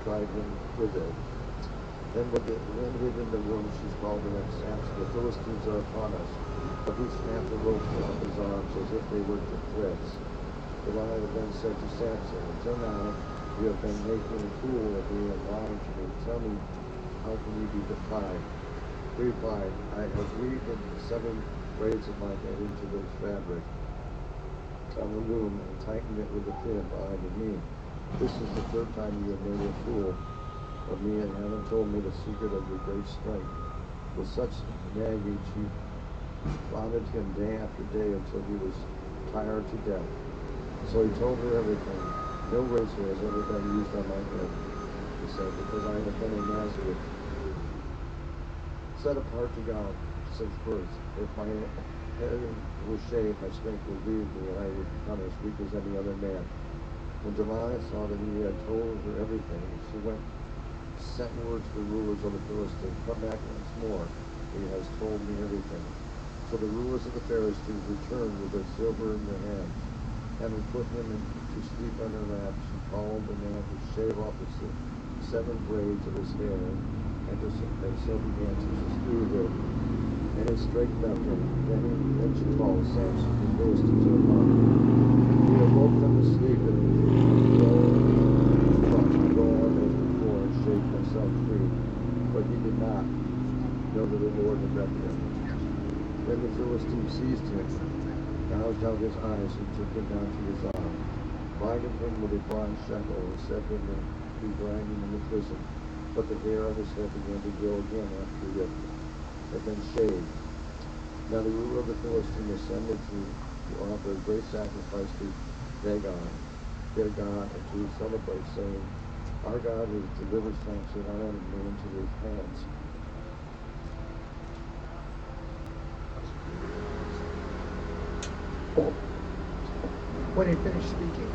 tried him with it. Then within the room she called him and Samson, the Philistines are upon us. But he snapped the ropes off his arms as if they were threads. Delilah then said to Samson, until now you have been making a fool of me and lying to me. Tell me, how can you be defied? He replied, I have weaved 7 braids of my head into the fabric on the loom and tightened it with a thread behind me. This is the 3rd time you have made a fool of me and haven't told me the secret of your great strength. With such nagging, she prodded him day after day until he was tired to death. So he told her everything. No razor has ever been used on my head, he said, because I have been a Nazareth, set apart to God since birth. If my head was shaved, my strength would leave me, and I would become as weak as any other man. When Delilah saw that he had told her everything, she went, sent word to the rulers of the Philistines, come back once more. He has told me everything. So the rulers of the Philistines returned with their silver in their hands. Having put him to sleep on her lap, she called the man to shave off the 7 braids of his hair, and so began to smooth it. And it straightened up him. Then she called Samson, the Philistines are upon him. He awoke from his sleep and thought to go on as before and shake himself free. But he did not know that the Lord had left him. Then the Philistine seized him, gouged out his eyes, and took him down to his arm, blinded him with a bronze shekel, and set him to be grinding in the prison. But the hair on his head began to grow again after he had been shaved. Now the ruler of the Philistines assembled to offer a great sacrifice to Dagon, their god, and to celebrate, saying, our God has delivered Samson, our enemy, into his hands. When he finished speaking,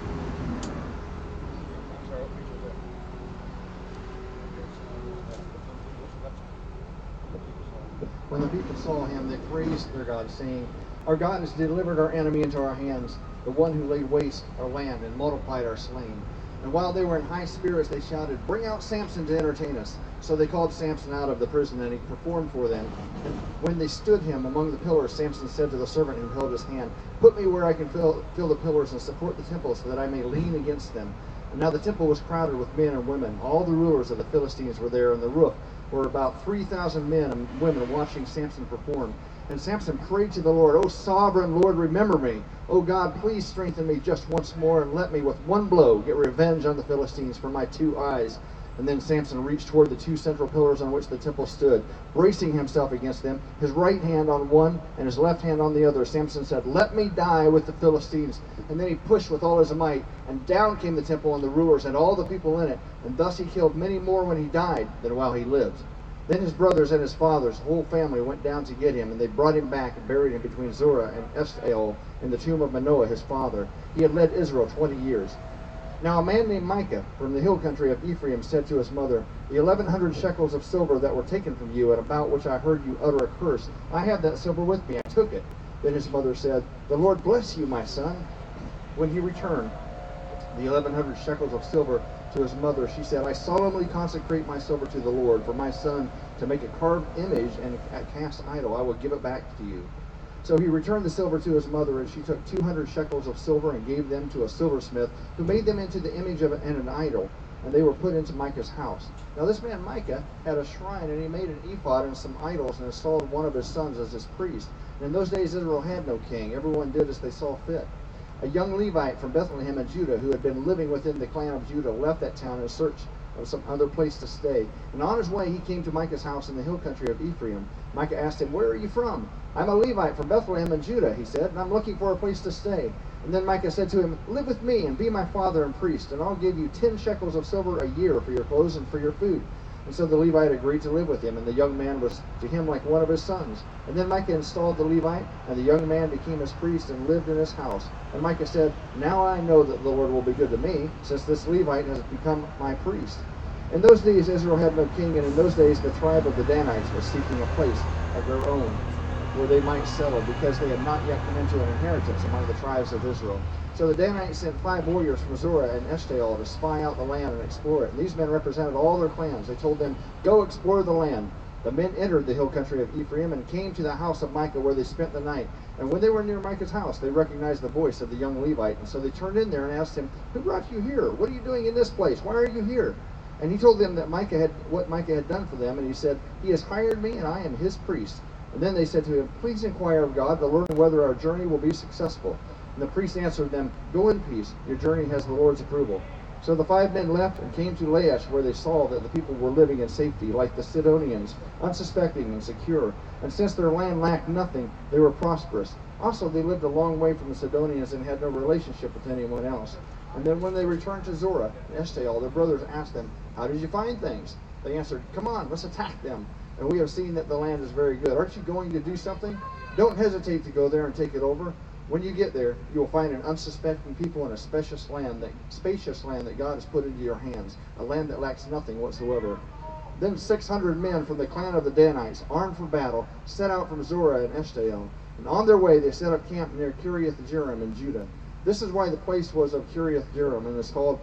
when the people saw him, they praised their God, saying, our God has delivered our enemy into our hands, the one who laid waste our land and multiplied our slain. And while they were in high spirits, they shouted, bring out Samson to entertain us. So they called Samson out of the prison, and he performed for them. And when they stood him among the pillars, Samson said to the servant who held his hand, put me where I can fill the pillars and support the temple, so that I may lean against them. And now the temple was crowded with men and women. All the rulers of the Philistines were there, and the roof were about 3,000 men and women watching Samson perform. And Samson prayed to the Lord, O sovereign Lord, remember me. O God, please strengthen me just once more, and let me with one blow get revenge on the Philistines for my 2 eyes. And then Samson reached toward the 2 central pillars on which the temple stood, bracing himself against them, his right hand on one and his left hand on the other. Samson said, let me die with the Philistines. And then he pushed with all his might, and down came the temple and the rulers and all the people in it. And thus he killed many more when he died than while he lived. Then his brothers and his father's whole family went down to get him, and they brought him back and buried him between Zorah and Eshtaol in the tomb of Manoah his father. He had led Israel 20 years. Now a man named Micah from the hill country of Ephraim said to his mother, the 1,100 shekels of silver that were taken from you, and about which I heard you utter a curse, I have that silver with me, I took it. Then his mother said, the Lord bless you, my son. When he returned the 1,100 shekels of silver to his mother, she said, I solemnly consecrate my silver to the Lord. For my son to make a carved image and a cast idol, I will give it back to you. So he returned the silver to his mother, and she took 200 shekels of silver and gave them to a silversmith, who made them into the image of an idol, and they were put into Micah's house. Now this man Micah had a shrine, and he made an ephod and some idols, and installed one of his sons as his priest. And in those days Israel had no king. Everyone did as they saw fit. A young Levite from Bethlehem in Judah, who had been living within the clan of Judah, left that town in search of some other place to stay. And on his way he came to Micah's house in the hill country of Ephraim. Micah asked him, where are you from? I'm a Levite from Bethlehem in Judah, he said, and I'm looking for a place to stay. And then Micah said to him, live with me and be my father and priest, and I'll give you 10 shekels of silver a year for your clothes and for your food. And so the Levite agreed to live with him, and the young man was to him like one of his sons. And then Micah installed the Levite, and the young man became his priest and lived in his house. And Micah said, now I know that the Lord will be good to me, since this Levite has become my priest. In those days Israel had no king, and in those days the tribe of the Danites was seeking a place of their own where they might settle, because they had not yet come into an inheritance among the tribes of Israel. So the Danites sent 5 warriors from Zorah and Eshtaol to spy out the land and explore it. And these men represented all their clans. They told them, "Go explore the land." The men entered the hill country of Ephraim and came to the house of Micah, where they spent the night. And when they were near Micah's house, they recognized the voice of the young Levite. And so they turned in there and asked him, "Who brought you here? What are you doing in this place? Why are you here?" And he told them that what Micah had done for them. And he said, "He has hired me, and I am his priest." And then they said to him, "Please inquire of God to learn whether our journey will be successful." And the priest answered them, "Go in peace. Your journey has the Lord's approval." So the 5 men left and came to Laish, where they saw that the people were living in safety, like the Sidonians, unsuspecting and secure. And since their land lacked nothing, they were prosperous. Also, they lived a long way from the Sidonians and had no relationship with anyone else. And then when they returned to Zorah and Eshtaol, their brothers asked them, "How did you find things?" They answered, "Come on, let's attack them. And we have seen that the land is very good. Aren't you going to do something? Don't hesitate to go there and take it over. When you get there, you will find an unsuspecting people in a spacious land that God has put into your hands, a land that lacks nothing whatsoever." Then 600 men from the clan of the Danites, armed for battle, set out from Zorah and Eshtaol. And on their way, they set up camp near Kiriath Jearim in Judah. This is why the place was of Kiriath Jearim, and is called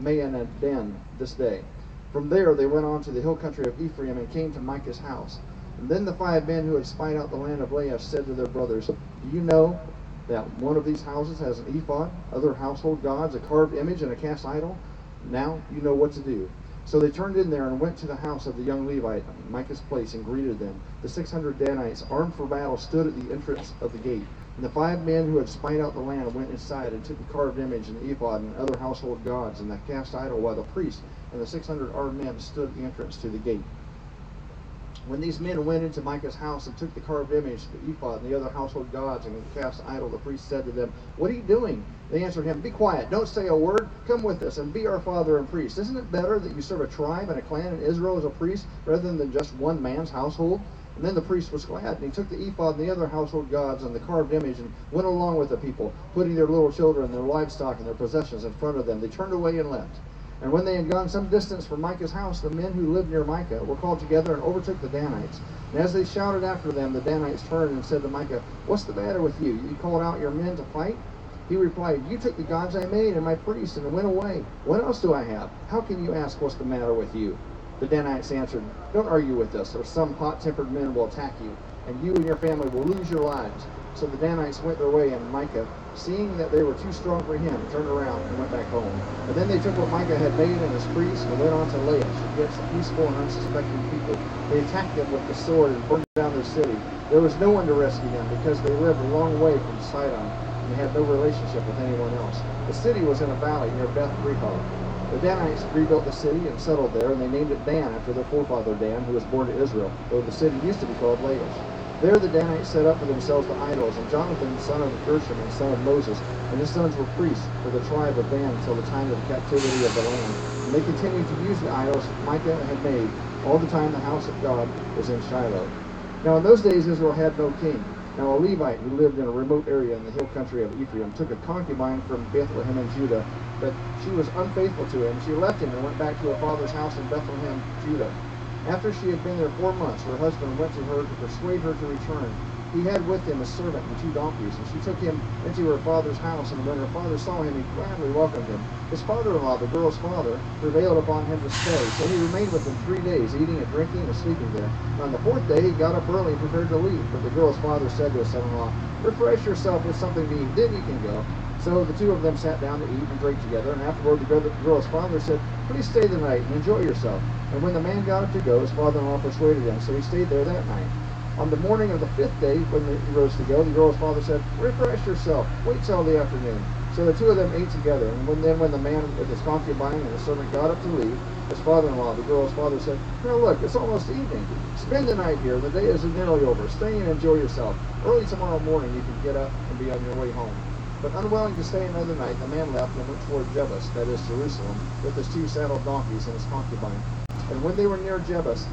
Mahaneh-dan this day. From there, they went on to the hill country of Ephraim and came to Micah's house. And then the 5 men who had spied out the land of Laish said to their brothers, "Do you know that one of these houses has an ephod, other household gods, a carved image, and a cast idol? Now you know what to do." So they turned in there and went to the house of the young Levite, Micah's place, and greeted them. The 600 Danites, armed for battle, stood at the entrance of the gate. And the 5 men who had spied out the land went inside and took the carved image and the ephod and other household gods and the cast idol, while the priest and the 600 armed men stood at the entrance to the gate. When these men went into Micah's house and took the carved image, the ephod, and the other household gods, and the cast idol, the priest said to them, "What are you doing?" They answered him, "Be quiet, don't say a word. Come with us and be our father and priest. Isn't it better that you serve a tribe and a clan in Israel as a priest, rather than just one man's household?" And then the priest was glad, and he took the ephod and the other household gods and the carved image and went along with the people, putting their little children, their livestock, and their possessions in front of them. They turned away and left. And when they had gone some distance from Micah's house, the men who lived near Micah were called together and overtook the Danites. And as they shouted after them, the Danites turned and said to Micah, "What's the matter with you? You called out your men to fight?" He replied, "You took the gods I made and my priests and went away. What else do I have? How can you ask what's the matter with you?" The Danites answered, "Don't argue with us, or some hot-tempered men will attack you, and you and your family will lose your lives." So the Danites went their way, and Micah, seeing that they were too strong for him, turned around and went back home. And then they took what Micah had made and his priests and went on to Laish against the peaceful and unsuspecting people. They attacked them with the sword and burned down their city. There was no one to rescue them because they lived a long way from Sidon and had no relationship with anyone else. The city was in a valley near Beth Rehob. The Danites rebuilt the city and settled there, and they named it Dan after their forefather Dan, who was born to Israel, though the city used to be called Laish. There the Danites set up for themselves the idols, and Jonathan, son of Gershom and son of Moses, and his sons were priests for the tribe of Dan until the time of the captivity of the land. And they continued to use the idols Micah had made all the time the house of God was in Shiloh. Now in those days Israel had no king. Now a Levite who lived in a remote area in the hill country of Ephraim took a concubine from Bethlehem in Judah, but she was unfaithful to him. She left him and went back to her father's house in Bethlehem, Judah. After she had been there 4 months, her husband went to her to persuade her to return. He had with him a servant and 2 donkeys, and she took him into her father's house, and when her father saw him, he gladly welcomed him. His father-in-law, the girl's father, prevailed upon him to stay, so he remained with them 3 days, eating and drinking and sleeping there. And on the 4th day, he got up early and prepared to leave, but the girl's father said to his son-in-law, "Refresh yourself with something to eat, then you can go." So the 2 of them sat down to eat and drink together, and afterward the girl's father said, "Please stay the night and enjoy yourself." And when the man got up to go, his father-in-law persuaded him, so he stayed there that night. On the morning of the 5th day, when he rose to go, the girl's father said, "Refresh yourself, wait till the afternoon." So the 2 of them ate together, and when the man with his concubine and his servant got up to leave, his father-in-law, the girl's father, said, "Now look, it's almost evening. Spend the night here, the day is nearly over. Stay and enjoy yourself. Early tomorrow morning you can get up and be on your way home." But unwilling to stay another night, the man left and went toward Jebus, that is Jerusalem, with his 2 saddled donkeys and his concubine. And when they were near Jebus,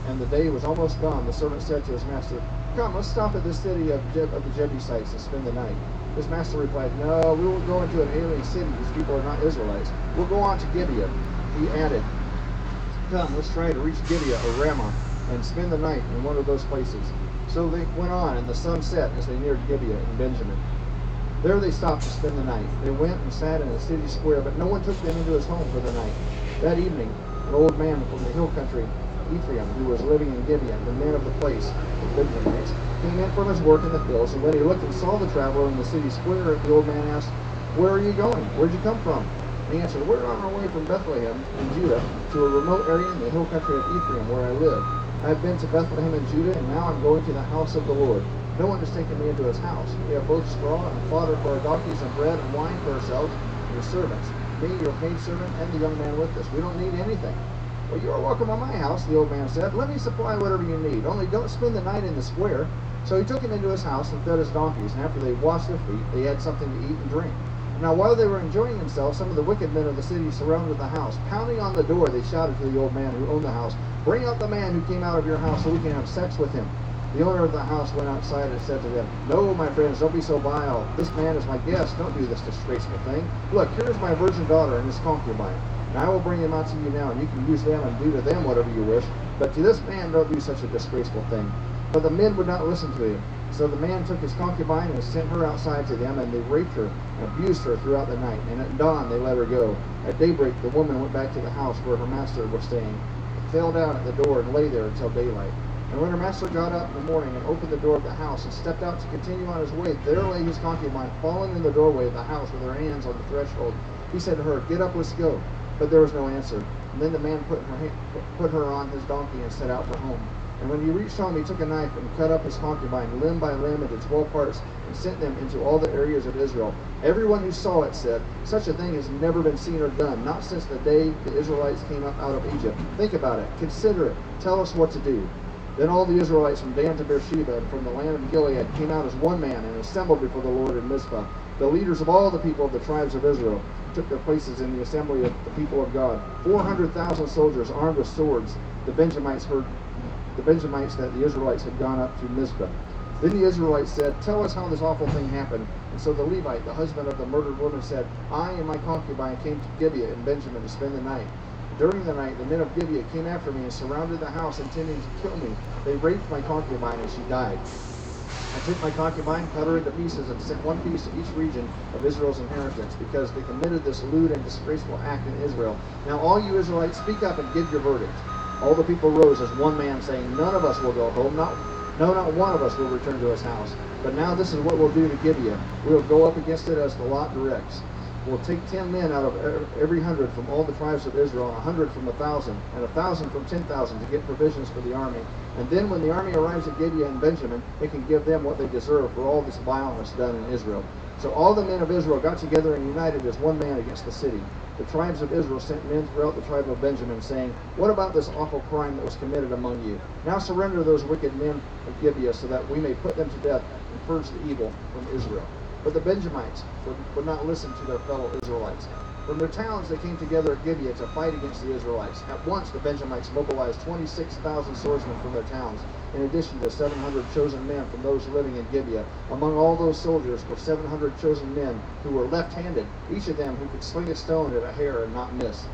and the day was almost gone, the servant said to his master, "Come, let's stop at the city of the Jebusites and spend the night." His master replied, "No, we will go into an alien city. These people are not Israelites. We'll go on to Gibeah." He added, "Come, let's try to reach Gibeah or Ramah and spend the night in one of those places." So they went on, and the sun set as they neared Gibeah in Benjamin. There they stopped to spend the night. They went and sat in the city square, but no one took them into his home for the night. That evening, an old man from the hill country, Ephraim, who was living in Gibeah, the men of the place, the Benjamites, came in from his work in the fields, and when he looked and saw the traveler in the city square, the old man asked, "Where are you going? Where'd you come from?" And he answered, "We're on our way from Bethlehem in Judah to a remote area in the hill country of Ephraim where I live. I have been to Bethlehem in Judah, and now I'm going to the house of the Lord. No one has taken me into his house. We have both straw and fodder for our donkeys and bread and wine for ourselves and your servants, me, your maidservant, and the young man with us. We don't need anything." "Well, you are welcome to my house," the old man said. "Let me supply whatever you need. Only don't spend the night in the square." So he took him into his house and fed his donkeys, and after they washed their feet, they had something to eat and drink. Now while they were enjoying themselves, some of the wicked men of the city surrounded the house. Pounding on the door, they shouted to the old man who owned the house, "Bring out the man who came out of your house so we can have sex with him." The owner of the house went outside and said to them, "No, my friends, don't be so vile. This man is my guest. Don't do this disgraceful thing. Look, here is my virgin daughter and his concubine. And I will bring them out to you now, and you can use them and do to them whatever you wish. But to this man don't do such a disgraceful thing." But the men would not listen to him. So the man took his concubine and sent her outside to them, and they raped her and abused her throughout the night. And at dawn they let her go. At daybreak the woman went back to the house where her master was staying, fell down at the door, and lay there until daylight. And when her master got up in the morning and opened the door of the house and stepped out to continue on his way, there lay his concubine fallen in the doorway of the house with her hands on the threshold. He said to her, "Get up, let's go." But there was no answer. And then the man put her on his donkey and set out for home. And when he reached home, he took a knife and cut up his concubine limb by limb into 12 parts and sent them into all the areas of Israel. Everyone who saw it said, "Such a thing has never been seen or done, not since the day the Israelites came up out of Egypt. Think about it. Consider it. Tell us what to do." Then all the Israelites from Dan to Beersheba and from the land of Gilead came out as one man and assembled before the Lord in Mizpah. The leaders of all the people of the tribes of Israel took their places in the assembly of the people of God. 400,000 soldiers armed with swords. The Benjamites that the Israelites had gone up to Mizpah. Then the Israelites said, "Tell us how this awful thing happened." And so the Levite, the husband of the murdered woman, said, "I and my concubine came to Gibeah in Benjamin to spend the night. During the night, the men of Gibeah came after me and surrounded the house, intending to kill me. They raped my concubine, and she died. I took my concubine, cut her into pieces, and sent one piece to each region of Israel's inheritance, because they committed this lewd and disgraceful act in Israel. Now all you Israelites, speak up and give your verdict." All the people rose as one man, saying, "None of us will go home. Not one of us will return to his house. But now this is what we'll do to Gibeah. We'll go up against it as the lot directs. We'll take 10 men out of every 100 from all the tribes of Israel, 100 from 1,000, and 1,000 from 10,000 to get provisions for the army. And then when the army arrives at Gibeah and Benjamin, they can give them what they deserve for all this violence done in Israel." So all the men of Israel got together and united as one man against the city. The tribes of Israel sent men throughout the tribe of Benjamin, saying, "What about this awful crime that was committed among you? Now surrender those wicked men of Gibeah, so that we may put them to death and purge the evil from Israel." But the Benjamites would not listen to their fellow Israelites. From their towns they came together at Gibeah to fight against the Israelites. At once the Benjamites mobilized 26,000 swordsmen from their towns, in addition to 700 chosen men from those living in Gibeah. Among all those soldiers were 700 chosen men who were left-handed, each of them who could sling a stone at a hair and not miss.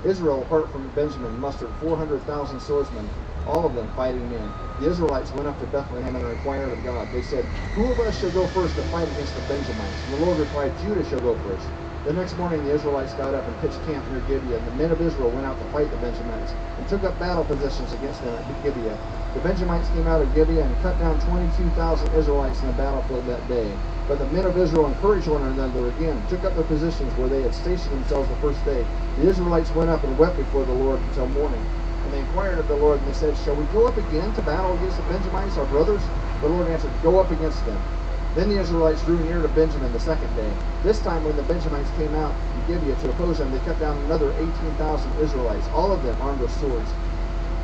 Israel, apart from Benjamin, mustered 400,000 swordsmen, all of them fighting men. The Israelites went up to Bethlehem and inquired of God. They said, "Who of us shall go first to fight against the Benjamites?" And the Lord replied, "Judah shall go first." The next morning the Israelites got up and pitched camp near Gibeah, and the men of Israel went out to fight the Benjamites and took up battle positions against them at Gibeah. The Benjamites came out of Gibeah and cut down 22,000 Israelites in the battlefield that day. But the men of Israel encouraged one another again, took up their positions where they had stationed themselves the first day. The Israelites went up and wept before the Lord until morning. And they inquired of the Lord, and they said, "Shall we go up again to battle against the Benjamites, our brothers?" The Lord answered, "Go up against them." Then the Israelites drew near to Benjamin the second day. This time when the Benjamites came out in Gibeah to oppose them, they cut down another 18,000 Israelites, all of them armed with swords.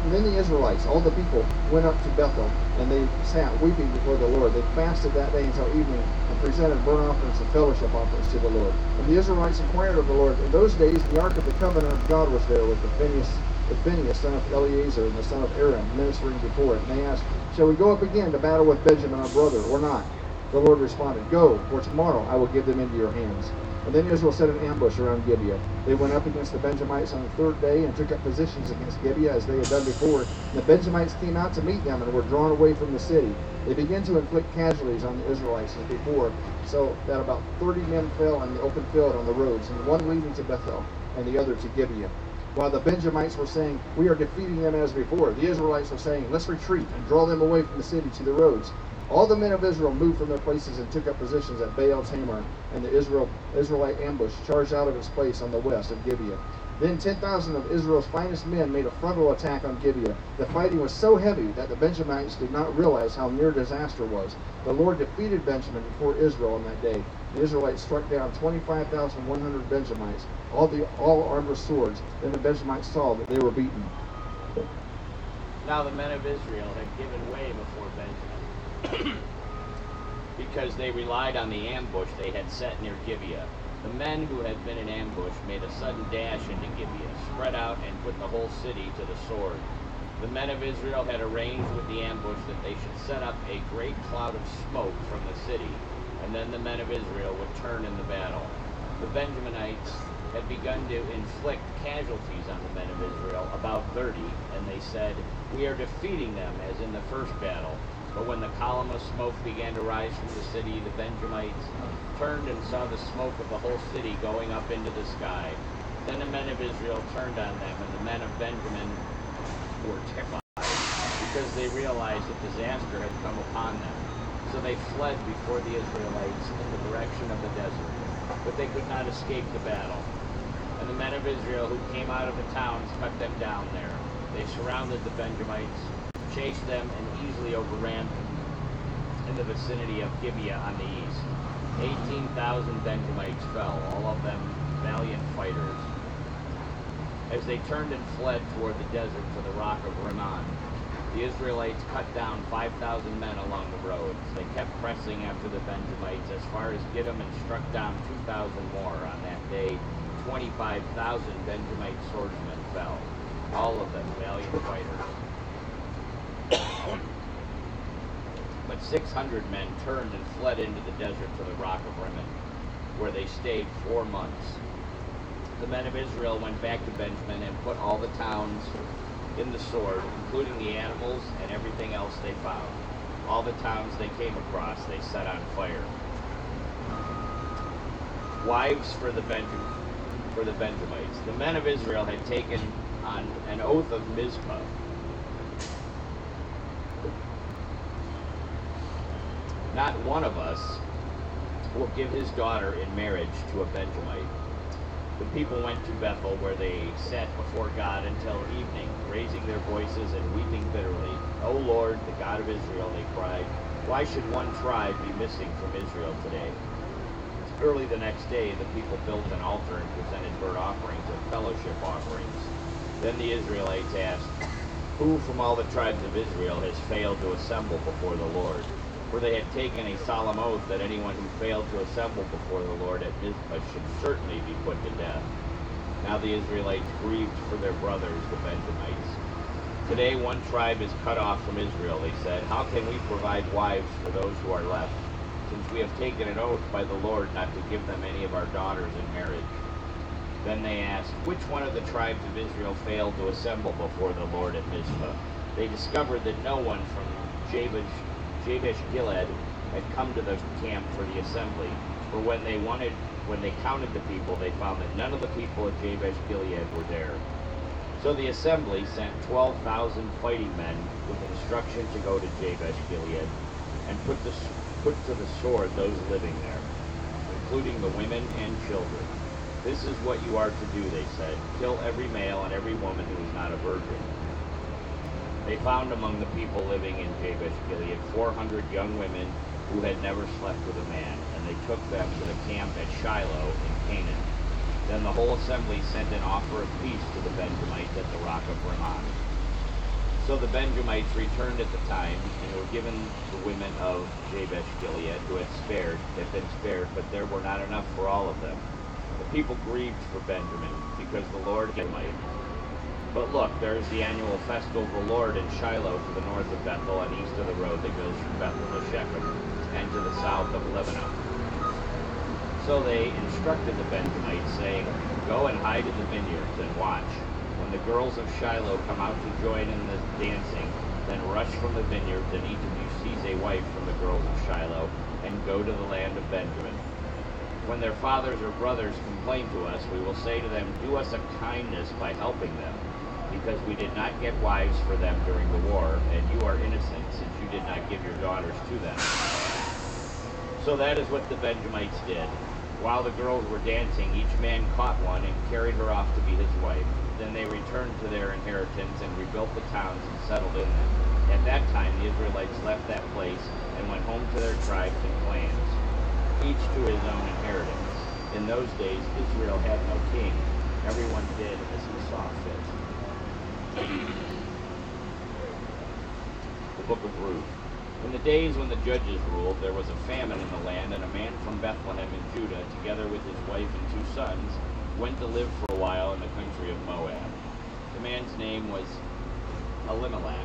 And then the Israelites, all the people, went up to Bethel, and they sat weeping before the Lord. They fasted that day until evening and presented burnt offerings and fellowship offerings to the Lord. And the Israelites inquired of the Lord. In those days the ark of the covenant of God was there with Phinehas, son of Eleazar, and the son of Aaron, ministering before it. And they asked, "Shall we go up again to battle with Benjamin our brother, or not?" The Lord responded, "Go, for tomorrow I will give them into your hands." And then Israel set an ambush around Gibeah. They went up against the Benjamites on the third day and took up positions against Gibeah as they had done before. And the Benjamites came out to meet them and were drawn away from the city. They began to inflict casualties on the Israelites as before, so that about 30 men fell in the open field on the roads, and one leading to Bethel and the other to Gibeah. While the Benjamites were saying, "We are defeating them as before," the Israelites were saying, "Let's retreat and draw them away from the city to the roads." All the men of Israel moved from their places and took up positions at Baal Tamar, and the Israelite ambush charged out of its place on the west of Gibeah. Then 10,000 of Israel's finest men made a frontal attack on Gibeah. The fighting was so heavy that the Benjamites did not realize how near disaster was. The Lord defeated Benjamin before Israel on that day. The Israelites struck down 25,100 Benjamites, all armed with swords. Then the Benjamites saw that they were beaten. Now the men of Israel had given way before Benjamin because they relied on the ambush they had set near Gibeah. The men who had been in ambush made a sudden dash into Gibeah, spread out, and put the whole city to the sword. The men of Israel had arranged with the ambush that they should set up a great cloud of smoke from the city, and then the men of Israel would turn in the battle. The Benjaminites had begun to inflict casualties on the men of Israel, about 30, and they said, "We are defeating them as in the first battle." But when the column of smoke began to rise from the city, the Benjamites turned and saw the smoke of the whole city going up into the sky. Then the men of Israel turned on them, and the men of Benjamin were terrified because they realized that disaster had come upon them. So they fled before the Israelites in the direction of the desert, but they could not escape the battle. And the men of Israel who came out of the towns cut them down there. They surrounded the Benjamites, chased them, and easily overran them in the vicinity of Gibeah on the east. 18,000 Benjamites fell, all of them valiant fighters. As they turned and fled toward the desert to the rock of Rimmon, the Israelites cut down 5,000 men along the roads. They kept pressing after the Benjamites as far as Gidom and struck down 2,000 more. On that day, 25,000 Benjamite swordsmen fell, all of them valiant fighters. But 600 men turned and fled into the desert to the rock of Rimmon, where they stayed 4 months. The men of Israel went back to Benjamin and put all the towns in the sword, including the animals and everything else they found. All the towns they came across they set on fire. Wives for the Benjamites. The men of Israel had taken on an oath of Mizpah. Not one of us will give his daughter in marriage to a Benjamite. The people went to Bethel, where they sat before God until evening, raising their voices and weeping bitterly. "O Lord, the God of Israel," they cried, "why should one tribe be missing from Israel today?" Early the next day, the people built an altar and presented burnt offerings and fellowship offerings. Then the Israelites asked, "Who from all the tribes of Israel has failed to assemble before the Lord?" For they had taken a solemn oath that anyone who failed to assemble before the Lord at Mizpah should certainly be put to death. Now the Israelites grieved for their brothers, the Benjamites. "Today one tribe is cut off from Israel," they said. "How can we provide wives for those who are left, since we have taken an oath by the Lord not to give them any of our daughters in marriage?" Then they asked, "Which one of the tribes of Israel failed to assemble before the Lord at Mizpah?" They discovered that no one from Jabesh-Gilead had come to the camp for the assembly. For when they counted the people, they found that none of the people of Jabesh-Gilead were there. So the assembly sent 12,000 fighting men with instruction to go to Jabesh-Gilead and put to the sword those living there, including the women and children. "This is what you are to do," they said. "Kill every male and every woman who is not a virgin." They found among the people living in Jabesh-Gilead 400 young women who had never slept with a man, and they took them to the camp at Shiloh in Canaan. Then the whole assembly sent an offer of peace to the Benjamites at the rock of Rimmon. So the Benjamites returned at the time, and were given the women of Jabesh-Gilead who had been spared, but there were not enough for all of them. The people grieved for Benjamin, because the Lord had might. But look, there is the annual festival of the Lord in Shiloh to the north of Bethel and east of the road that goes from Bethel to Shechem, and to the south of Lebanon. So they instructed the Benjamites, saying, "Go and hide in the vineyards and watch. When the girls of Shiloh come out to join in the dancing, then rush from the vineyards, and each of you seize a wife from the girls of Shiloh, and go to the land of Benjamin. When their fathers or brothers complain to us, we will say to them, 'Do us a kindness by helping them, because we did not get wives for them during the war, and you are innocent, since you did not give your daughters to them.'" So that is what the Benjamites did. While the girls were dancing, each man caught one and carried her off to be his wife. Then they returned to their inheritance and rebuilt the towns and settled in them. At that time the Israelites left that place and went home to their tribes and clans, each to his own inheritance. In those days Israel had no king. Everyone did as he saw fit. The Book of Ruth. In the days when the judges ruled, there was a famine in the land, and a man from Bethlehem in Judah, together with his wife and 2 sons, went to live for a while in the country of Moab. The man's name was Elimelech,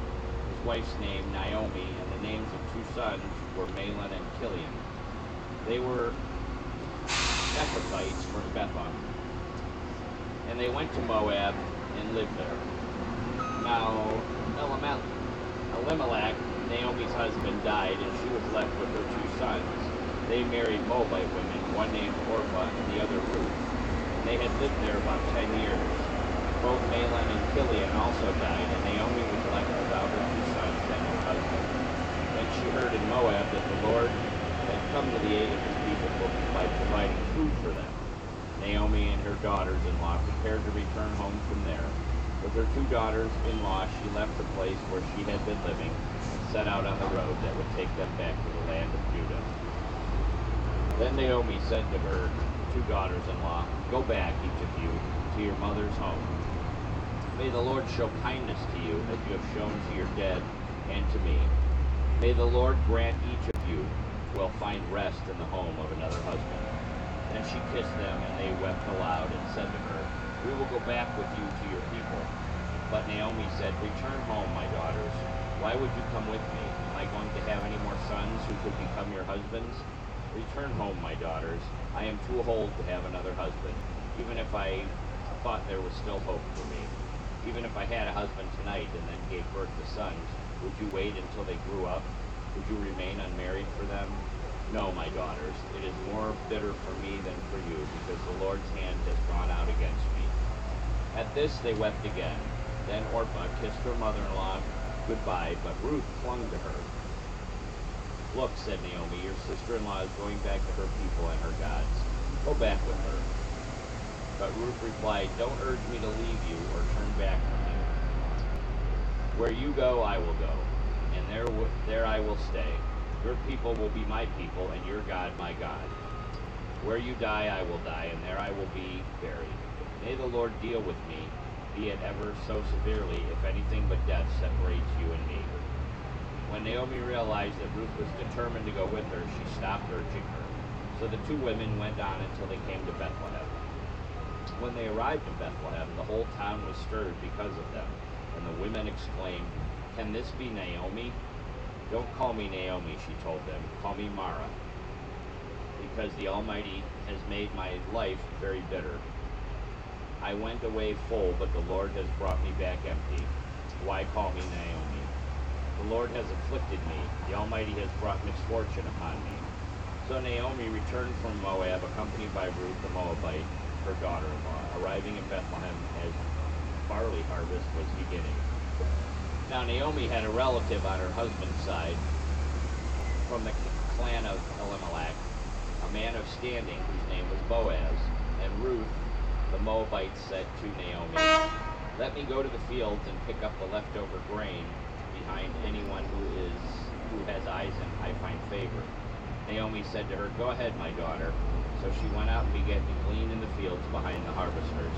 his wife's name Naomi, and the names of 2 sons were Mahlon and Chilion. They were Ephrathites from Bethlehem, and they went to Moab and lived there. Now Elimelech, Naomi's husband, died, and she was left with her 2 sons. They married Moabite women, one named Orpah and the other Ruth. They had lived there about 10 years. Both Mahlon and Chilion also died, and Naomi was left without her 2 sons and her husband. Then she heard in Moab that the Lord had come to the aid of his people by providing food for them. Naomi and her daughters-in-law prepared to return home from there. With her 2 daughters-in-law, she left the place where she had been living and set out on the road that would take them back to the land of Judah. Then Naomi said to her 2 daughters-in-law, "Go back, each of you, to your mother's home. May the Lord show kindness to you as you have shown to your dead and to me. May the Lord grant each of you will find rest in the home of another husband." Then she kissed them, and they wept aloud and said to her, "We will go back with you to your people." But Naomi said, "Return home, my daughters. Why would you come with me? Am I going to have any more sons who could become your husbands? Return home, my daughters. I am too old to have another husband. Even if I thought there was still hope for me. Even if I had a husband tonight and then gave birth to sons, would you wait until they grew up? Would you remain unmarried for them? No, my daughters. It is more bitter for me than for you, because the Lord's hand has gone out against me." At this they wept again. Then Orpah kissed her mother-in-law goodbye, but Ruth clung to her. "Look," said Naomi, "your sister-in-law is going back to her people and her gods. Go back with her." But Ruth replied, "Don't urge me to leave you or turn back from you. Where you go, I will go, and there I will stay. Your people will be my people, and your God my God. Where you die, I will die, and there I will be buried. May the Lord deal with me, be it ever so severely, if anything but death separates you and me." When Naomi realized that Ruth was determined to go with her, she stopped urging her. So the 2 women went on until they came to Bethlehem. When they arrived in Bethlehem, the whole town was stirred because of them, and the women exclaimed, "Can this be Naomi?" "Don't call me Naomi," she told them. "Call me Mara, because the Almighty has made my life very bitter. I went away full, but the Lord has brought me back empty. Why call me Naomi? The Lord has afflicted me. The Almighty has brought misfortune upon me." So Naomi returned from Moab, accompanied by Ruth the Moabite, her daughter-in-law, arriving in Bethlehem as barley harvest was beginning. Now Naomi had a relative on her husband's side from the clan of Elimelech, a man of standing whose name was Boaz. And Ruth the Moabite said to Naomi, "Let me go to the fields and pick up the leftover grain behind anyone who has eyes and I find favor." Naomi said to her, "Go ahead, my daughter." So she went out and began to glean in the fields behind the harvesters.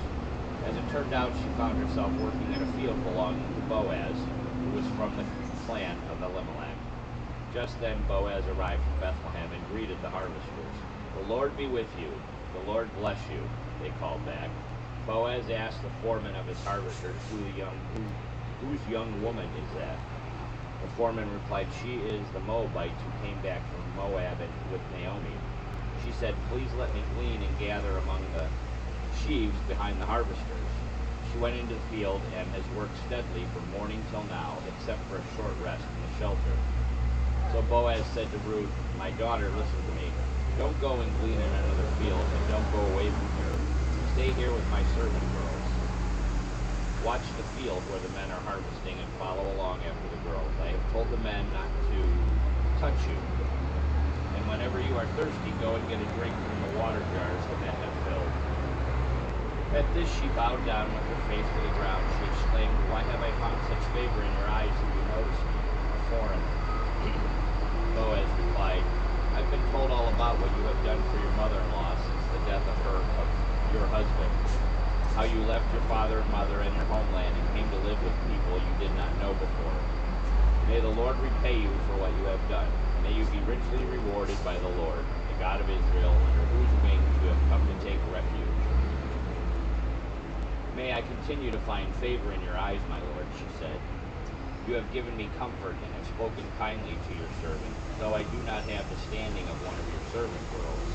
As it turned out, she found herself working in a field belonging to Boaz, who was from the clan of Elimelech. Just then Boaz arrived from Bethlehem and greeted the harvesters. "The Lord be with you. The Lord bless you," they called back. Boaz asked the foreman of his harvesters, whose young woman is that?" The foreman replied, "She is the Moabite who came back from Moab and with Naomi. She said, "Please let me glean and gather among the sheaves behind the harvesters." She went into the field and has worked steadily from morning till now, except for a short rest in the shelter. So Boaz said to Ruth, "My daughter, listen to me. Don't go and glean in another field, and don't go away from here. Stay here with my servant girls. Watch the field where the men are harvesting and follow along after the girls. I have told the men not to touch you. And whenever you are thirsty, go and get a drink from the water jars the men have filled." At this she bowed down with her face to the ground. She exclaimed, "Why have I found such favor in your eyes that you notice me, a foreigner?" Boaz replied, "I've been told all about what you have done for your mother-in-law since the death of your husband, how you left your father and mother and your homeland and came to live with people you did not know before. May the Lord repay you for what you have done. May you be richly rewarded by the Lord, the God of Israel, under whose wings you have come to take refuge. May I continue to find favor in your eyes, my lord," she said. "You have given me comfort and have spoken kindly to your servant, though I do not have the standing of one of your servant girls."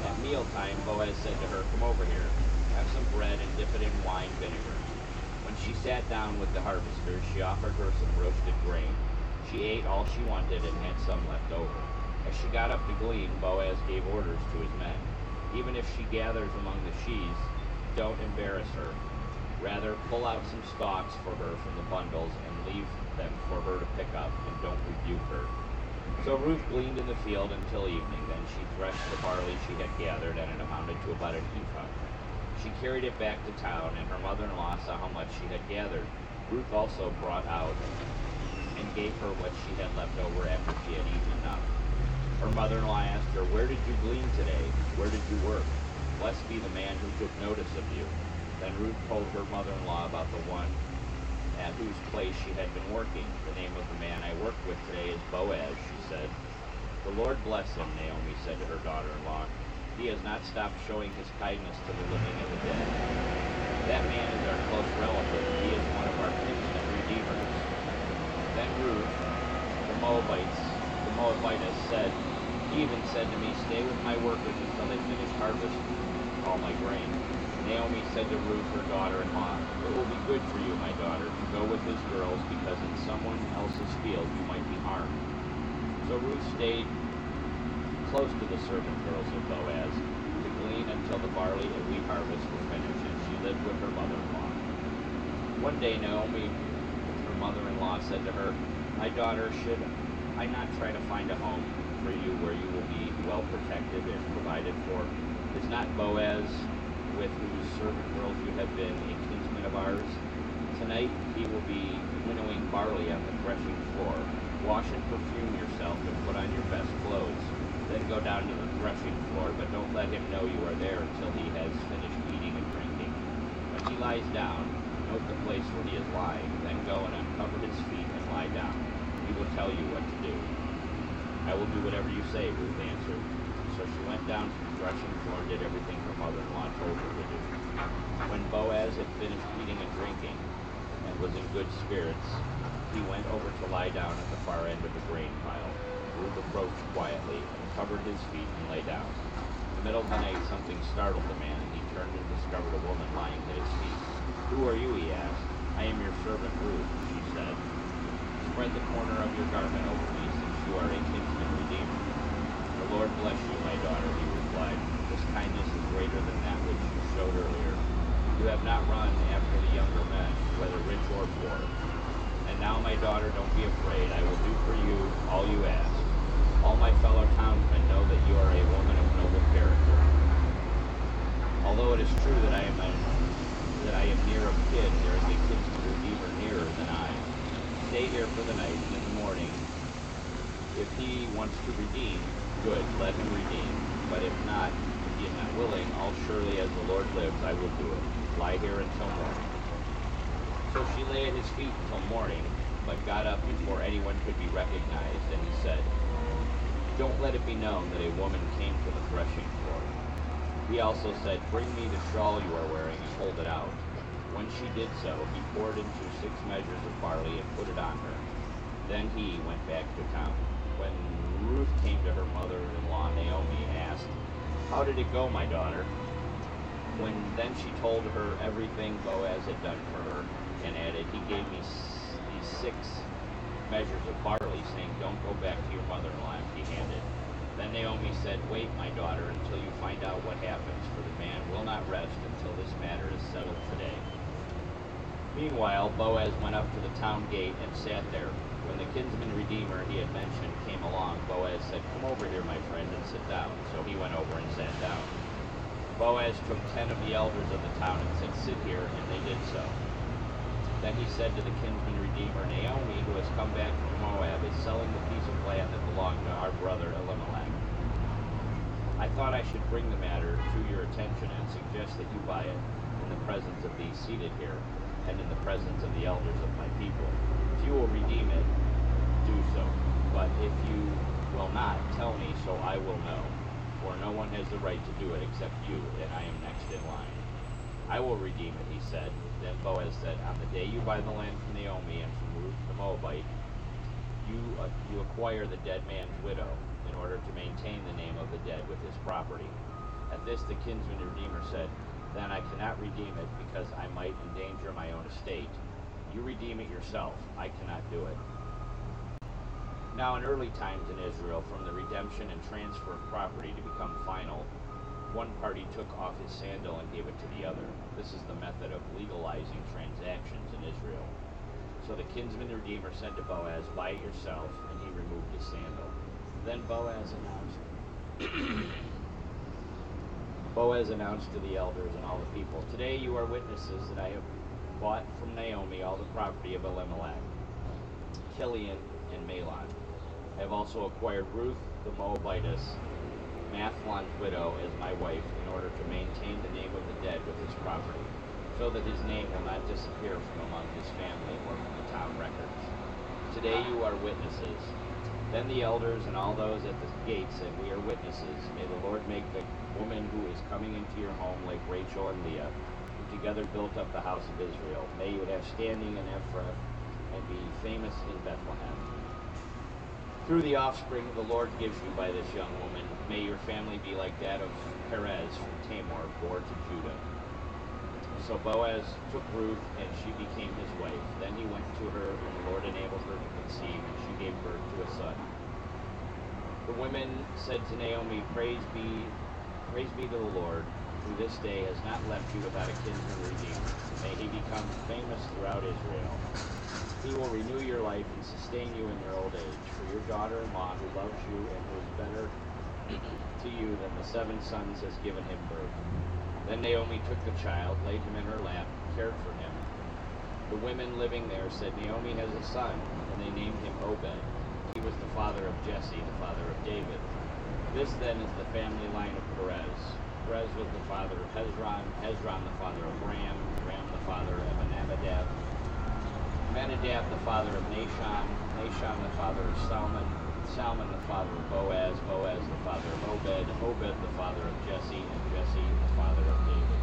At mealtime, Boaz said to her, "Come over here, have some bread and dip it in wine vinegar." When she sat down with the harvesters, she offered her some roasted grain. She ate all she wanted and had some left over. As she got up to glean, Boaz gave orders to his men. "Even if she gathers among the sheaves, don't embarrass her. Rather, pull out some stalks for her from the bundles and leave them for her to pick up, and don't rebuke her." So Ruth gleaned in the field until evening. Then she threshed the barley she had gathered, and it amounted to about an ephah. She carried it back to town, and her mother-in-law saw how much she had gathered. Ruth also brought out and gave her what she had left over after she had eaten enough. Her mother-in-law asked her, "Where did you glean today? Where did you work? Blessed be the man who took notice of you." Then Ruth told her mother-in-law about the one at whose place she had been working. "The name of the man I worked with today is Boaz," she said. "The Lord bless him," Naomi said to her daughter-in-law. "He has not stopped showing his kindness to the living and the dead. That man is our close relative. He is one of our kinsmen redeemers." Then Ruth, the Moabitess, said, "He even said to me, 'Stay with my workers until they finish harvest all my grain.'" Naomi said to Ruth, her daughter-in-law, "It will be good for you, my daughter, to go with his girls, because in someone else's field you might be harmed." So Ruth stayed close to the servant girls of Boaz to glean until the barley and wheat harvest were finished, and she lived with her mother-in-law. One day Naomi, her mother-in-law, said to her, "My daughter, should I not try to find a home for you where you will be well protected and provided for? Is not Boaz, with whose servant girls you have been, a kinsman of ours? Tonight he will be winnowing barley on the threshing floor. Wash and perfume yourself and put on your best clothes. Then go down to the threshing floor, but don't let him know you are there until he has finished eating and drinking. When he lies down, note the place where he is lying. Then go and uncover his feet and lie down. He will tell you what to do." "I will do whatever you say," Ruth answered. So she went down to the threshing floor and did everything her mother-in-law told her to do. When Boaz had finished eating and drinking and was in good spirits, he went over to lie down at the far end of the grain pile. Ruth approached quietly, uncovered his feet, and lay down. In the middle of the night something startled the man, and he turned and discovered a woman lying at his feet. "Who are you?" he asked. "I am your servant Ruth," she said. "Spread the corner of your garment over me, since you are a kinsman redeemer." "The Lord bless you, my daughter," he replied. "This kindness is greater than that which you showed earlier. You have not run after the younger men, whether rich or poor. And now, my daughter, don't be afraid. I will do for you all you ask. All my fellow townsmen know that you are a woman of noble character. Although it is true that I am near of kin, there is a kinsman redeemer nearer than I. Stay here for the night, and in the morning, if he wants to redeem, good, let him redeem. But if not, if he is not willing, all surely as the Lord lives, I will do it. Lie here until morning." So she lay at his feet until morning, but got up before anyone could be recognized, and he said, "Don't let it be known that a woman came to the threshing floor." He also said, "Bring me the shawl you are wearing and hold it out." When she did so, he poured into 6 measures of barley and put it on her. Then he went back to town. When Ruth came to her mother-in-law Naomi and asked, "How did it go, my daughter?" When then she told her everything Boaz had done for her, and added, "He gave me these 6 measures of barley, saying, 'Don't go back to your mother-in-law empty-handed.'" Then Naomi said, "Wait, my daughter, until you find out what happens, for the man will not rest until this matter is settled today." Meanwhile, Boaz went up to the town gate and sat there. When the kinsman redeemer he had mentioned came along, Boaz said, "Come over here, my friend, and sit down." So he went over and sat down. Boaz took 10 of the elders of the town and said, "Sit here," and they did so. Then he said to the kinsman redeemer, "Naomi, who has come back from Moab, is selling the piece of land that belonged to our brother Elimelech. I thought I should bring the matter to your attention and suggest that you buy it in the presence of these seated here and in the presence of the elders of my people. If you will redeem it, do so. But if you will not, tell me, so I will know. For no one has the right to do it except you, and I am next in line." "I will redeem it," he said. Then Boaz said, "On the day you buy the land from Naomi and from Ruth the Moabite, you acquire the dead man's widow, in order to maintain the name of the dead with his property." At this the kinsman redeemer said, "Then I cannot redeem it, because I might endanger my own estate. You redeem it yourself. I cannot do it." Now in early times in Israel, from the redemption and transfer of property to become final, one party took off his sandal and gave it to the other. This is the method of legalizing transactions in Israel. So the kinsman redeemer said to Boaz, "Buy it yourself," and he removed his sandal. Then Boaz announced to the elders and all the people, "Today you are witnesses that I have bought from Naomi all the property of Elimelech, Kilion, and Mahlon. I have also acquired Ruth the Moabitess, Mathlon's widow, as my wife, in order to maintain the name of the dead with his property, so that his name will not disappear from among his family or from the town records. Today you are witnesses." Then the elders and all those at the gate said, "We are witnesses. May the Lord make the woman who is coming into your home like Rachel and Leah, who together built up the house of Israel. May you have standing in Ephraim and be famous in Bethlehem. Through the offspring the Lord gives you by this young woman, may your family be like that of Perez from Tamar, bore to Judah." So Boaz took Ruth, and she became his wife. Then he went to her, and the Lord enabled her to conceive, and she gave birth to a son. The women said to Naomi, Praise be to the Lord, who this day has not left you without a kinsman redeemer. May he become famous throughout Israel. He will renew your life and sustain you in your old age. For your daughter-in-law, who loves you and who is better to you than the 7 sons, has given him birth." Then Naomi took the child, laid him in her lap, cared for him. The women living there said, "Naomi has a son," and they named him Obed. He was the father of Jesse, the father of David. This then is the family line of Perez. Perez was the father of Hezron, Hezron the father of Ram, Ram the father of Amminadab, Amminadab the father of Nahshon, Nahshon the father of Salmon, Salmon the father of Boaz, Boaz the father of Obed, Obed the father of Jesse, and Jesse the father of David.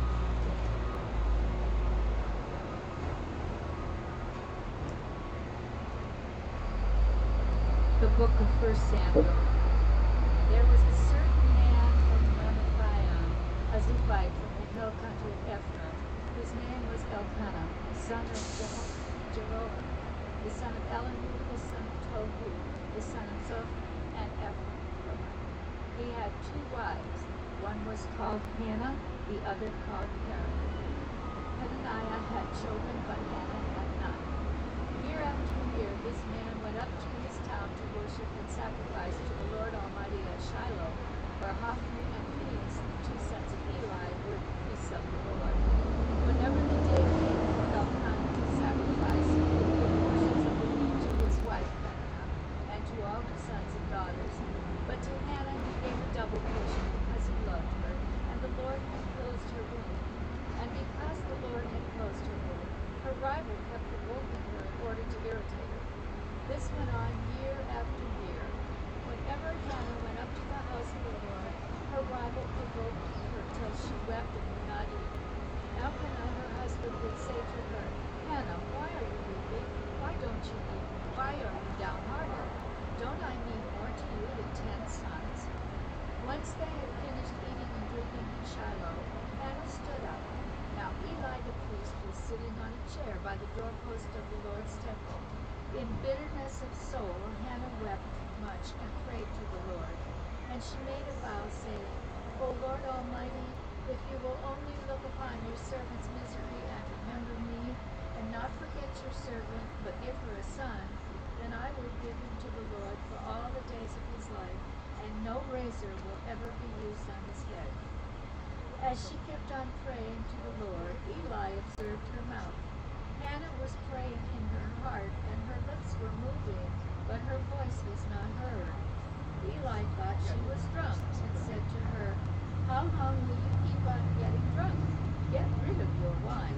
The book of 1 Samuel. There was a certain man from Ramathaim, a Zuphite from the hill country of Ephraim, whose name was Elkanah, son of Jeroham, the son of Elihu, the son of Tohu, the son of Zoph, and Ephraim. He had 2 wives. One was called Hannah, the other called Peninnah. Peninnah had children, but Hannah had none. Year after year, this man went up to his town to worship and sacrifice to the Lord Almighty at Shiloh, where Hophni and Phinehas, the 2 sons of Eli, were priests of the Lord. Whenever the day came for Elkanah to sacrifice, he would give portions of the meat to his wife Peninnah, and to all her sons and daughters. But to Hannah he gave a double portion, because he loved her, and the Lord had closed her womb. And because the Lord had closed her womb, her rival kept provoking her in order to irritate her. This went on year after year. Whenever Hannah went up to the house of the Lord, her rival provoked her till she wept and would not eat. Elkanah, her husband, would say to her, Hannah, why are you weeping? Why don't you eat? Why are you downhearted? Don't I mean more to you than Once they had finished eating and drinking in Shiloh, Hannah stood up. Now Eli the priest was sitting on a chair by the doorpost of the Lord's temple. In bitterness of soul, Hannah wept much and prayed to the Lord. And she made a vow, saying, O Lord Almighty, if you will only look upon your servant's misery and remember me, and not forget your servant, but give her a son, then I will give him to the Lord for all the days of his life, and no razor will ever be used on his head. As she kept on praying to the Lord, Eli observed her mouth. Hannah was praying in her heart, and her lips were moving, but her voice was not heard. Eli thought she was drunk, and said to her, How long will you keep on getting drunk? Get rid of your wine.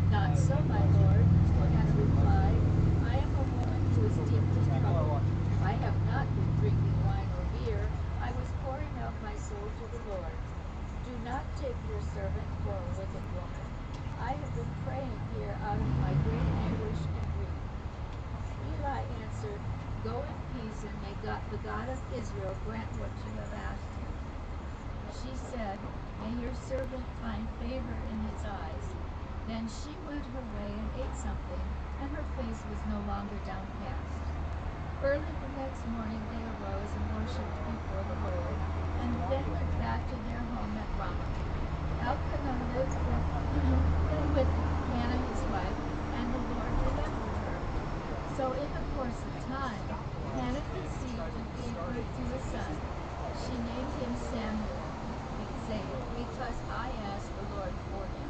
Not so, my lord, Hannah replied. I am a woman who is deeply troubled. I have not been drinking wine or beer. I was pouring out my soul to the Lord. Do not take your servant for a wicked woman. I have been praying here out of my great anguish and grief. Eli answered, Go in peace, and may God, the God of Israel, grant what you have asked him. She said, May your servant find favor in his eyes. Then she went her way and ate something, and her face was no longer downcast. Early the next morning they arose and worshipped before the Lord, and then went back to their home at Ramah. Elkanah lived with Hannah his wife, and the Lord remembered her. So in the course of time, Hannah conceived and gave birth to a son. She named him Samuel, saying, Because I asked the Lord for him.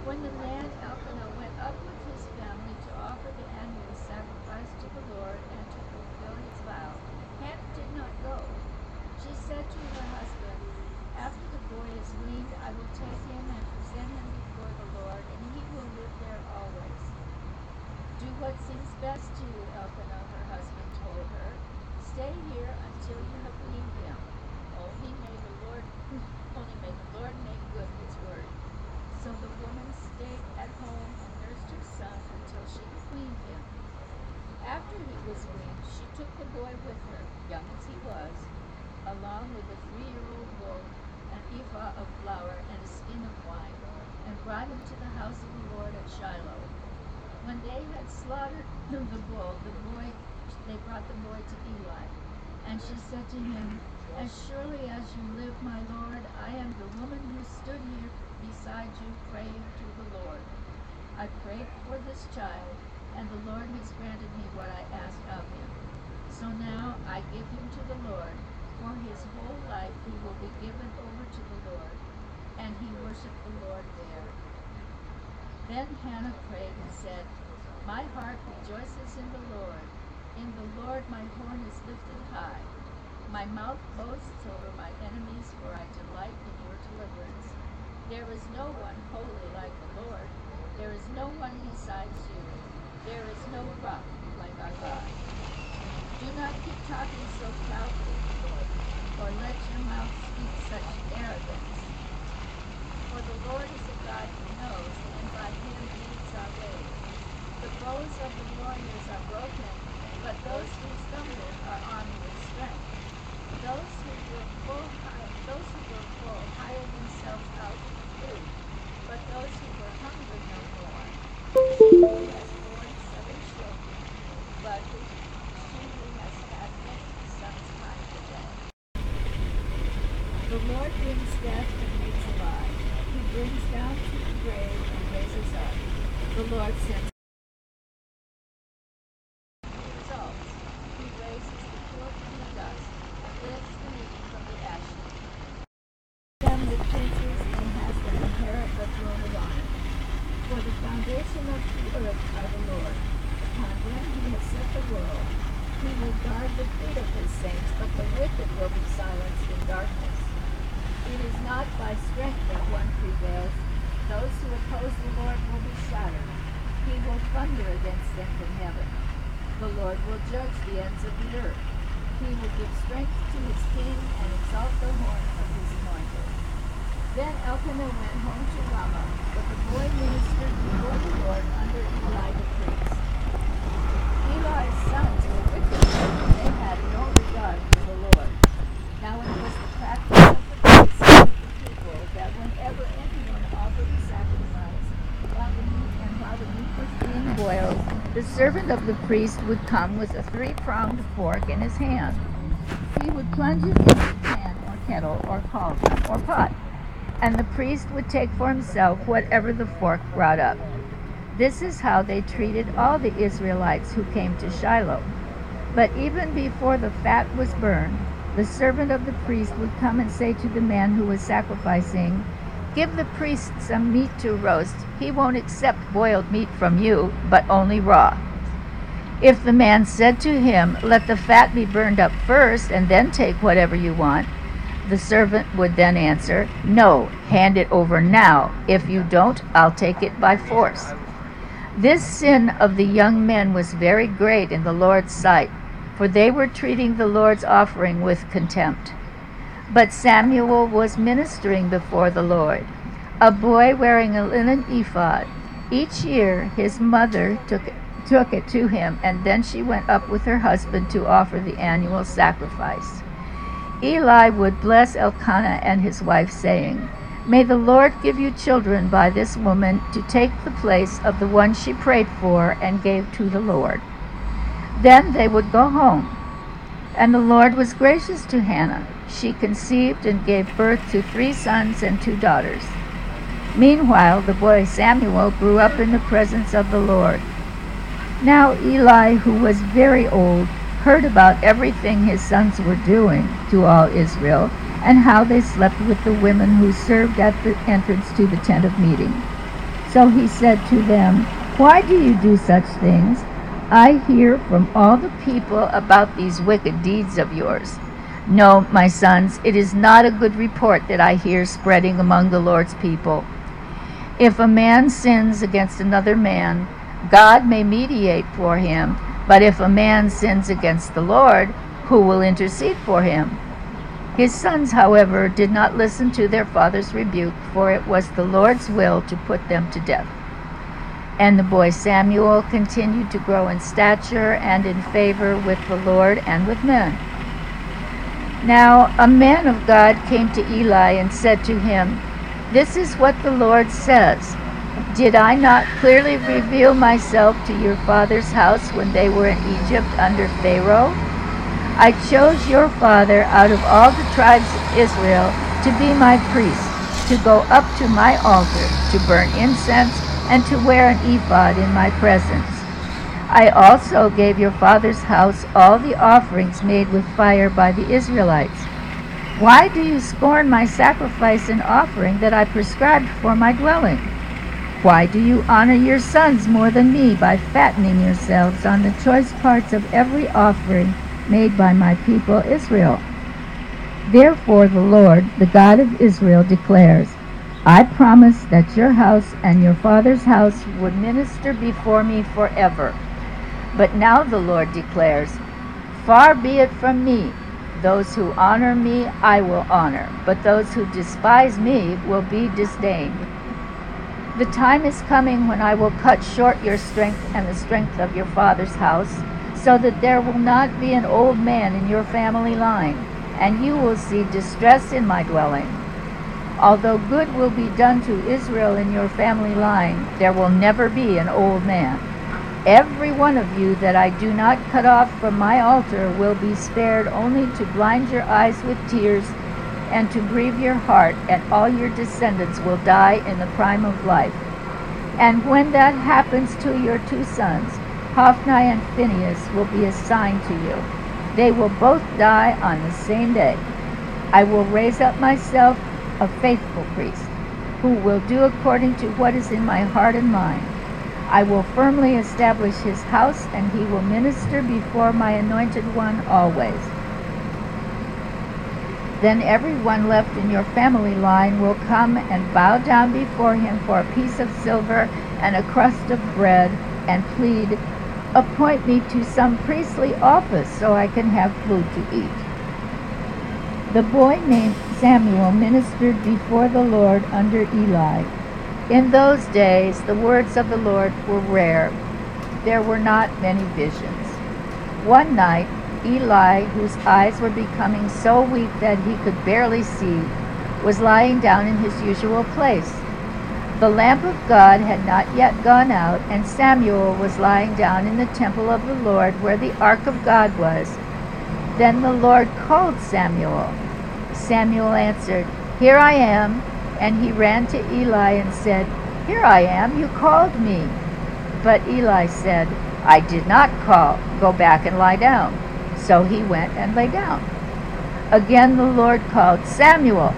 When the man Elkanah went up with his family to offer the annual sacrifice to the Lord and to fulfill his vow, Hannah did not go. She said to her husband, After the boy is weaned, I will take him and present him before the Lord, and he will live there always. Do what seems best to you, Elkanah, her husband told her. Stay here until you have weaned him. Only may the Lord make good his word. So the woman stayed at home and nursed her son until she had weaned him. After he was weaned, she took the boy with her, young as he was, along with a 3-year-old bull, an ephah of flour, and a skin of wine, and brought him to the house of the Lord at Shiloh. When they had slaughtered the bull, they brought the boy to Eli. And she said to him, As surely as you live, my Lord, I am the woman who stood here beside you praying to the Lord. I prayed for this child, and the Lord has granted me what I asked of him. So now I give him to the Lord. For his whole life he will be given over to the Lord. And he worshiped the Lord there. Then Hannah prayed and said, My heart rejoices in the Lord. In the Lord my horn is lifted high. My mouth boasts over my enemies, for I delight in your deliverance. There is no one holy like the Lord. There is no one besides you. There is no rock like our God. Do not keep talking so proudly, or let your mouth speak such arrogance. For the Lord is a God who knows, and by him deeds are weighed. The bows of the warriors are broken, but those who stumble are armed with strength. Those who were full hire themselves out for food, but those who were hungry no more. He has borne 7 children, but she who has had many sons hide the dead. The Lord brings death and makes alive. He brings down to the grave and raises up. The Lord sends results. He raises the poor from the dust and lifts the needy from the ashes. Them the princes and has them inherit the throne of honor. For the foundation of the earth are the Lord. Upon them he has set the world. He will guard the feet of his saints, but the wicked will be silenced in darkness. It is not by strength that one prevails. Those who oppose the Lord will be shattered. He will thunder against them from heaven. The Lord will judge the ends of the earth. He will give strength to his king and exalt the horn of his anointed. Then Elkanah went home to Ramah, but the boy ministered before the Lord under Eli the priest. Eli's sons were wicked, and they had no regard for the Lord. Now it was the boils, the servant of the priest would come with a 3-pronged fork in his hand. He would plunge it into the pan or kettle or cauldron or pot, and the priest would take for himself whatever the fork brought up. This is how they treated all the Israelites who came to Shiloh. But even before the fat was burned, the servant of the priest would come and say to the man who was sacrificing, "Give the priest some meat to roast. He won't accept boiled meat from you, but only raw." If the man said to him, "Let the fat be burned up first, and then take whatever you want," the servant would then answer, "No, hand it over now. If you don't, I'll take it by force." This sin of the young men was very great in the Lord's sight, for they were treating the Lord's offering with contempt. But Samuel was ministering before the Lord, a boy wearing a linen ephod. Each year his mother took it to him, and then she went up with her husband to offer the annual sacrifice. Eli would bless Elkanah and his wife, saying, "May the Lord give you children by this woman to take the place of the one she prayed for and gave to the Lord." Then they would go home. And the Lord was gracious to Hannah. She conceived and gave birth to 3 sons and 2 daughters. Meanwhile, the boy Samuel grew up in the presence of the Lord. Now Eli, who was very old, heard about everything his sons were doing to all Israel, and how they slept with the women who served at the entrance to the tent of meeting. So he said to them, "Why do you do such things? I hear from all the people about these wicked deeds of yours. No, my sons, it is not a good report that I hear spreading among the Lord's people. If a man sins against another man, God may mediate for him, but if a man sins against the Lord, who will intercede for him?" His sons, however, did not listen to their father's rebuke, for it was the Lord's will to put them to death. And the boy Samuel continued to grow in stature and in favor with the Lord and with men. Now a man of God came to Eli and said to him, "This is what the Lord says. Did I not clearly reveal myself to your father's house when they were in Egypt under Pharaoh? I chose your father out of all the tribes of Israel to be my priest, to go up to my altar, to burn incense, and to wear an ephod in my presence. I also gave your father's house all the offerings made with fire by the Israelites. Why do you scorn my sacrifice and offering that I prescribed for my dwelling? Why do you honor your sons more than me by fattening yourselves on the choice parts of every offering made by my people Israel? Therefore the Lord, the God of Israel, declares, I promised that your house and your father's house would minister before me forever. But now the Lord declares, far be it from me. Those who honor me I will honor, but those who despise me will be disdained. The time is coming when I will cut short your strength and the strength of your father's house, so that there will not be an old man in your family line, and you will see distress in my dwelling. Although good will be done to Israel in your family line, there will never be an old man. Every one of you that I do not cut off from my altar will be spared only to blind your eyes with tears and to grieve your heart, and all your descendants will die in the prime of life. And when that happens to your two sons, Hophni and Phinehas will be a sign to you. They will both die on the same day. I will raise up myself a faithful priest, who will do according to what is in my heart and mind. I will firmly establish his house, and he will minister before my anointed one always. Then everyone left in your family line will come and bow down before him for a piece of silver and a crust of bread, and plead, appoint me to some priestly office so I can have food to eat. The boy named Samuel ministered before the Lord under Eli. In those days the words of the Lord were rare. There were not many visions. One night Eli, whose eyes were becoming so weak that he could barely see, was lying down in his usual place. The lamp of God had not yet gone out, and Samuel was lying down in the temple of the Lord where the ark of God was. Then the Lord called Samuel. Samuel answered, "Here I am." And he ran to Eli and said, "Here I am, you called me." But Eli said, "I did not call. Go back and lie down." So he went and lay down. Again the Lord called, "Samuel."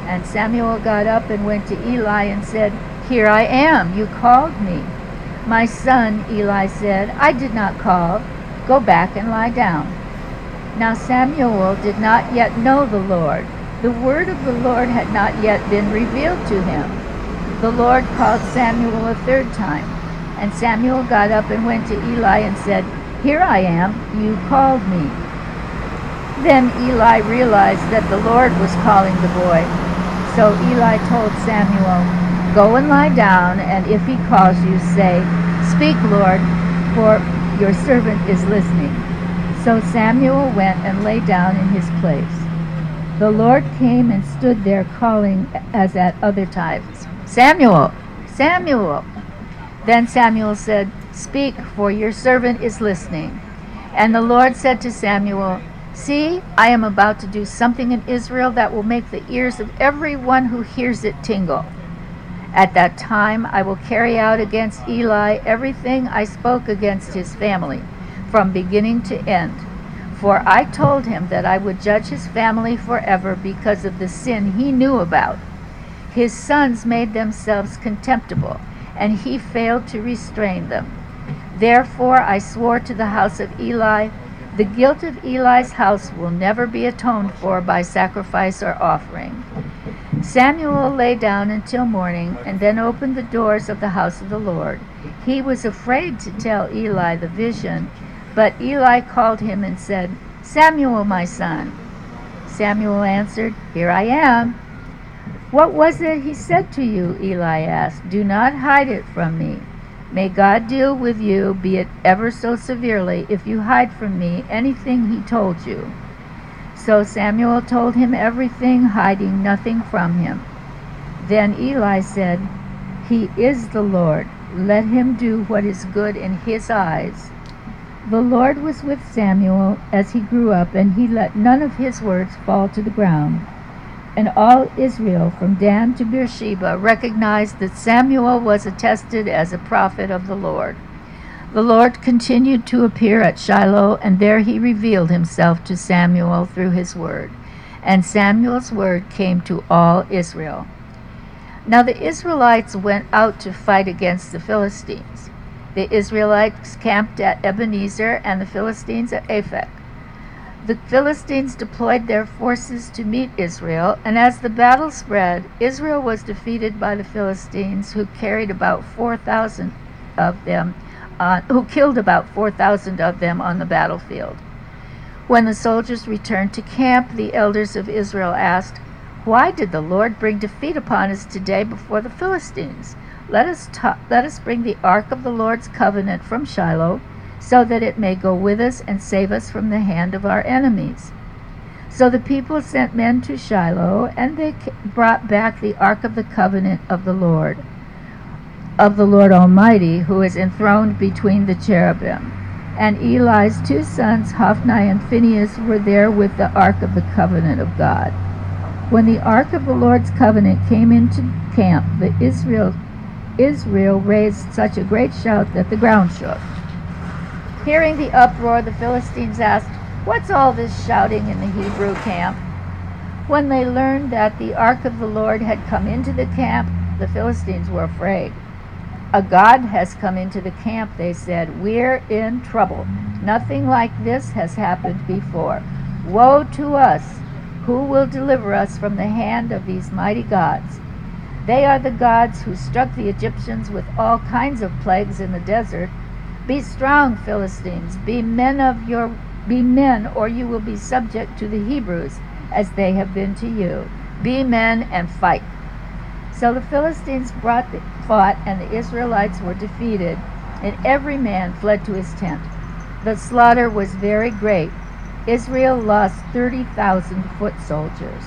And Samuel got up and went to Eli and said, "Here I am, you called me." "My son," Eli said, "I did not call. Go back and lie down." Now Samuel did not yet know the Lord. The word of the Lord had not yet been revealed to him. The Lord called Samuel a third time, and Samuel got up and went to Eli and said, "Here I am, you called me." Then Eli realized that the Lord was calling the boy. So Eli told Samuel, "Go and lie down, and if he calls you, say, 'Speak, Lord, for your servant is listening.'" So Samuel went and lay down in his place. The Lord came and stood there calling as at other times, "Samuel, Samuel." Then Samuel said, "Speak, for your servant is listening." And the Lord said to Samuel, "See, I am about to do something in Israel that will make the ears of everyone who hears it tingle. At that time I will carry out against Eli everything I spoke against his family, from beginning to end. For I told him that I would judge his family forever because of the sin he knew about. His sons made themselves contemptible, and he failed to restrain them. Therefore I swore to the house of Eli, the guilt of Eli's house will never be atoned for by sacrifice or offering." Samuel lay down until morning, and then opened the doors of the house of the Lord. He was afraid to tell Eli the vision, but Eli called him and said, "Samuel, my son." Samuel answered, "Here I am." "What was it he said to you?" Eli asked. "Do not hide it from me. May God deal with you, be it ever so severely, if you hide from me anything he told you." So Samuel told him everything, hiding nothing from him. Then Eli said, "He is the Lord. Let him do what is good in his eyes." The Lord was with Samuel as he grew up, and he let none of his words fall to the ground. And all Israel, from Dan to Beersheba, recognized that Samuel was attested as a prophet of the Lord. The Lord continued to appear at Shiloh, and there he revealed himself to Samuel through his word. And Samuel's word came to all Israel. Now the Israelites went out to fight against the Philistines. The Israelites camped at Ebenezer, and the Philistines at Aphek. The Philistines deployed their forces to meet Israel, and as the battle spread, Israel was defeated by the Philistines, who killed about 4,000 of them on the battlefield. When the soldiers returned to camp, the elders of Israel asked, "Why did the Lord bring defeat upon us today before the Philistines? Let us bring the ark of the Lord's covenant from Shiloh, so that it may go with us and save us from the hand of our enemies." So the people sent men to Shiloh, and they brought back the ark of the covenant of the Lord Almighty, who is enthroned between the cherubim. And Eli's two sons, Hophni and Phinehas, were there with the ark of the covenant of God. When the ark of the Lord's covenant came into camp, Israel raised such a great shout that the ground shook. Hearing the uproar, the Philistines asked, "What's all this shouting in the Hebrew camp?" When they learned that the ark of the Lord had come into the camp, the Philistines were afraid. "A god has come into the camp," they said. "We're in trouble. Nothing like this has happened before. Woe to us! Who will deliver us from the hand of these mighty gods? They are the gods who struck the Egyptians with all kinds of plagues in the desert. Be strong, Philistines. Be men, or you will be subject to the Hebrews, as they have been to you. Be men and fight." So the Philistines fought, and the Israelites were defeated, and every man fled to his tent. The slaughter was very great. Israel lost 30,000 foot soldiers.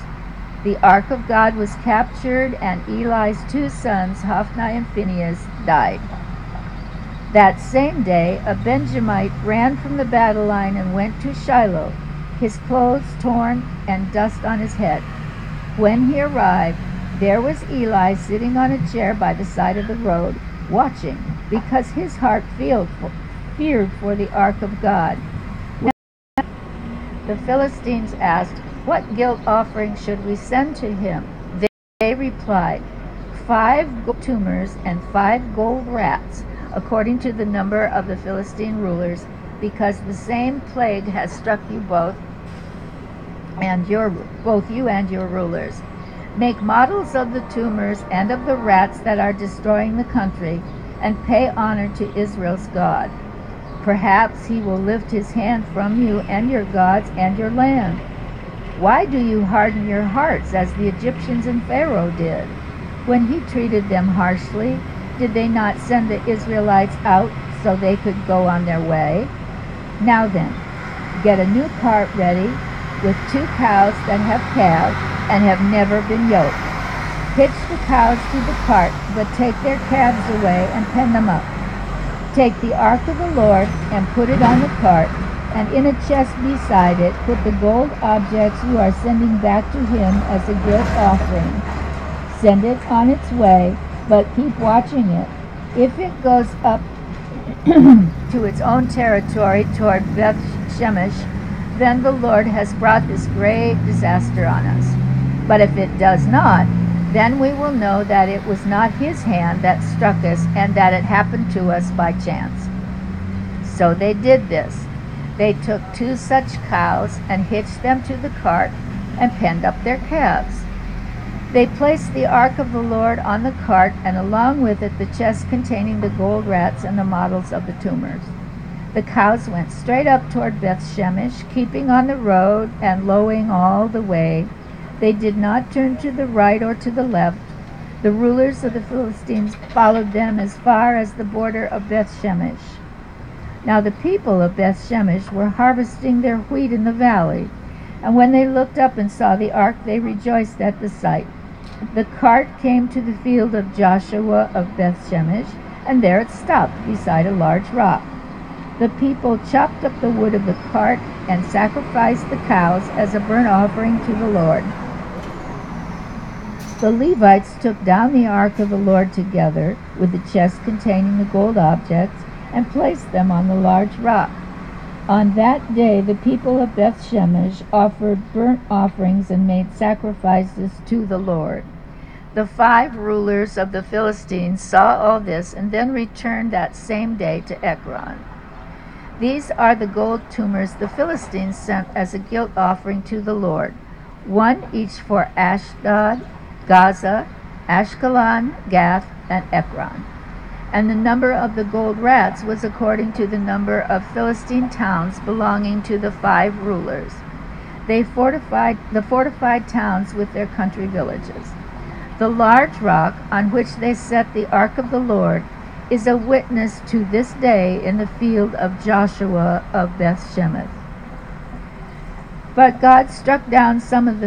The ark of God was captured, and Eli's 2 sons, Hophni and Phinehas, died. That same day, a Benjamite ran from the battle line and went to Shiloh, his clothes torn and dust on his head. When he arrived, there was Eli sitting on a chair by the side of the road, watching, because his heart feared for the ark of God. The Philistines asked, "What guilt offering should we send to him?" They replied, 5 gold tumors and 5 gold rats, according to the number of the Philistine rulers, because the same plague has struck you both you and your rulers. Make models of the tumors and of the rats that are destroying the country, and pay honor to Israel's God. Perhaps he will lift his hand from you and your gods and your land. Why do you harden your hearts as the Egyptians and Pharaoh did? When he treated them harshly, did they not send the Israelites out so they could go on their way? Now then, get a new cart ready with 2 cows that have calved and have never been yoked. Hitch the cows to the cart, but take their calves away and pen them up. Take the ark of the Lord and put it on the cart, and in a chest beside it put the gold objects you are sending back to him as a guilt offering. Send it on its way, but keep watching it. If it goes up to its own territory toward Beth Shemesh, then the Lord has brought this great disaster on us. But if it does not, then we will know that it was not his hand that struck us, and that it happened to us by chance. So they did this. They took 2 such cows and hitched them to the cart and penned up their calves. They placed the ark of the Lord on the cart, and along with it the chest containing the gold rats and the models of the tumors. The cows went straight up toward Beth Shemesh, keeping on the road and lowing all the way. They did not turn to the right or to the left. The rulers of the Philistines followed them as far as the border of Beth Shemesh. Now the people of Beth Shemesh were harvesting their wheat in the valley, and when they looked up and saw the ark, they rejoiced at the sight. The cart came to the field of Joshua of Beth Shemesh, and there it stopped beside a large rock. The people chopped up the wood of the cart and sacrificed the cows as a burnt offering to the Lord. The Levites took down the ark of the Lord together with the chest containing the gold objects and placed them on the large rock. On that day the people of Beth Shemesh offered burnt offerings and made sacrifices to the Lord. The 5 rulers of the Philistines saw all this and then returned that same day to Ekron. These are the gold tumors the Philistines sent as a guilt offering to the Lord, 1 each for Ashdod, Gaza, Ashkelon, Gath, and Ekron. And the number of the gold rats was according to the number of Philistine towns belonging to the 5 rulers. They fortified the fortified towns with their country villages. The large rock on which they set the ark of the Lord is a witness to this day in the field of Joshua of Beth Shemesh. But God struck down some of the